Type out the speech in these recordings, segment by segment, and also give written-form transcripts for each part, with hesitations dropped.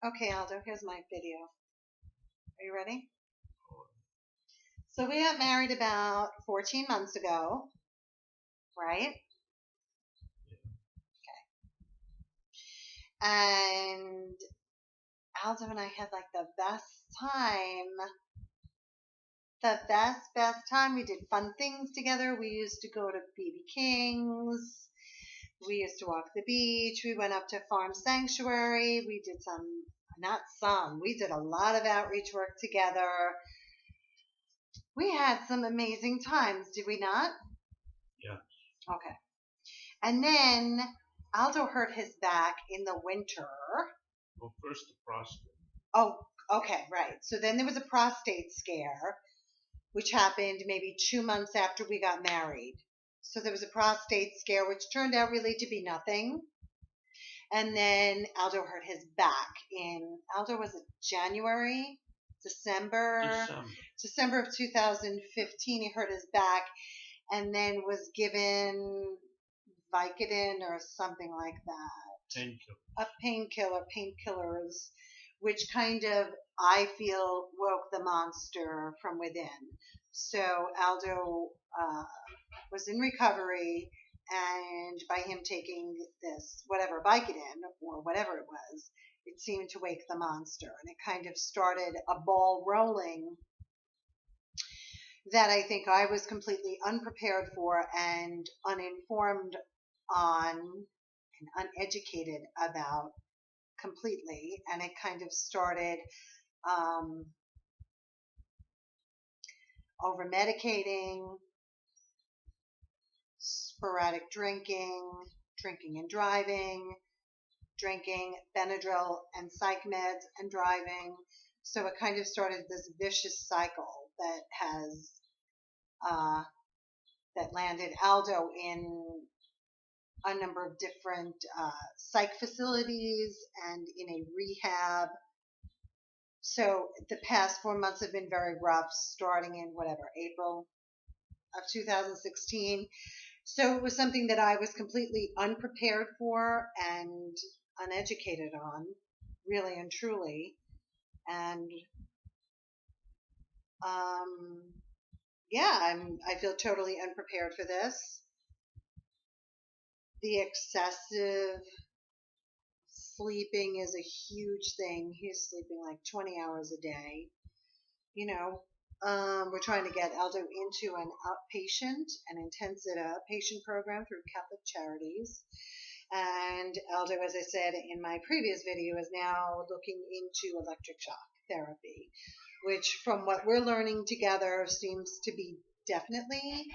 Okay, Aldo, here's my video. Are you ready? So we got married about 14 months ago, right? And Aldo and I had like the best time. The best time. We did fun things together. We used to go to BB King's. We used to walk the beach. We went up to Farm Sanctuary. We did not some, we did a lot of outreach work together. We had some amazing times, did we not? Yeah. Okay. And then Aldo hurt his back in the winter. Well, first the prostate. Oh, okay, right. So then there was a prostate scare, which happened maybe 2 months after we got married. So there was a prostate scare, which turned out really to be nothing. And then Aldo hurt his back Aldo was it January, December of 2015. He hurt his back and then was given Vicodin or something like that. Painkillers, which kind of, I feel, woke the monster from within. So Aldo was in recovery, and by him taking this, whatever, Vicodin or whatever it was, it seemed to wake the monster, and it kind of started a ball rolling that I think I was completely unprepared for and uninformed on and uneducated about completely. And it kind of started over medicating, sporadic drinking and driving, drinking Benadryl and psych meds and driving. So it kind of started this vicious cycle that has that landed Aldo in a number of different psych facilities and in a rehab. So the past 4 months have been very rough, starting in April of 2016. So it was something that I was completely unprepared for and uneducated on, really and truly. And yeah, I feel totally unprepared for this. The excessive sleeping is a huge thing. He's sleeping like 20 hours a day. You know, we're trying to get Aldo into an outpatient and intensive outpatient program through Catholic Charities. And Aldo, as I said in my previous video, is now looking into electric shock therapy, which from what we're learning together seems to be definitely,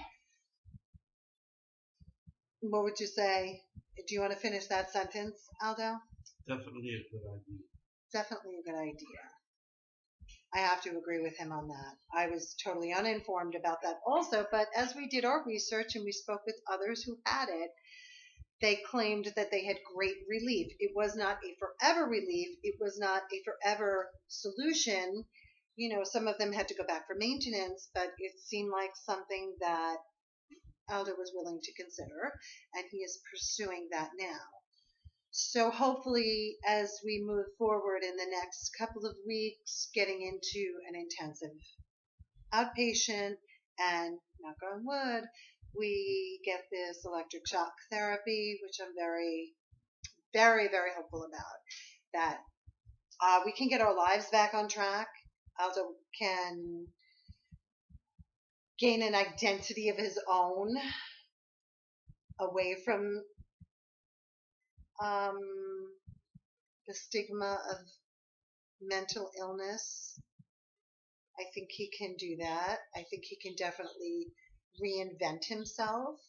what would you say? Do you want to finish that sentence, Aldo? Definitely a good idea. Definitely a good idea. I have to agree with him on that. I was totally uninformed about that also, but as we did our research and we spoke with others who had it, they claimed that they had great relief. It was not a forever relief. It was not a forever solution. You know, some of them had to go back for maintenance, but it seemed like something that Aldo was willing to consider, and he is pursuing that now. So hopefully, as we move forward in the next couple of weeks, getting into an intensive outpatient and, knock on wood, we get this electric shock therapy, which I'm very, very, very hopeful about. That we can get our lives back on track. Aldo can gain an identity of his own away from the stigma of mental illness. I think he can do that. I think he can definitely reinvent himself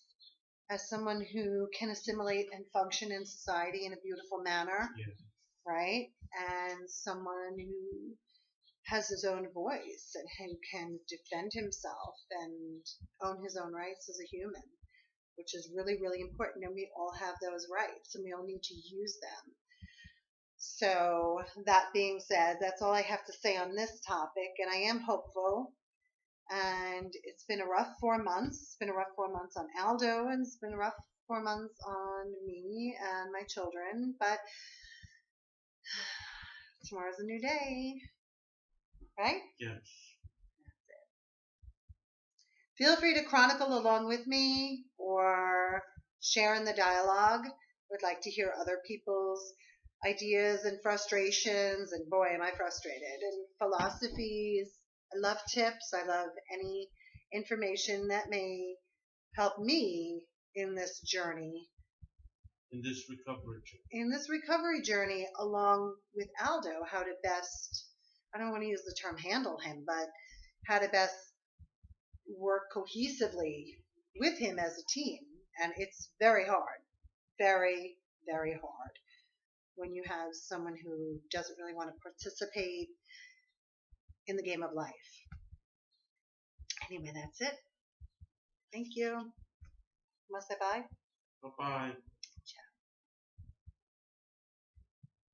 as someone who can assimilate and function in society in a beautiful manner, Yes. right? And someone who has his own voice and who can defend himself and own his own rights as a human, which is really, really important. And we all have those rights and we all need to use them. So that being said, that's all I have to say on this topic, and I am hopeful. And it's been a rough 4 months. It's been a rough 4 months on Aldo, and it's been a rough 4 months on me and my children. But Tomorrow's a new day, right? Yes. Feel free to chronicle along with me or share in the dialogue. Would like to hear other people's ideas and frustrations, and boy, am I frustrated, and philosophies. I love tips. I love any information that may help me in this journey, In this recovery journey. along with Aldo, how to best, I don't want to use the term handle him, but how to best work cohesively with him as a team. And it's very hard, very, very hard when you have someone who doesn't really want to participate in the game of life. Anyway, that's it. Thank you. Must I bye? Bye-bye.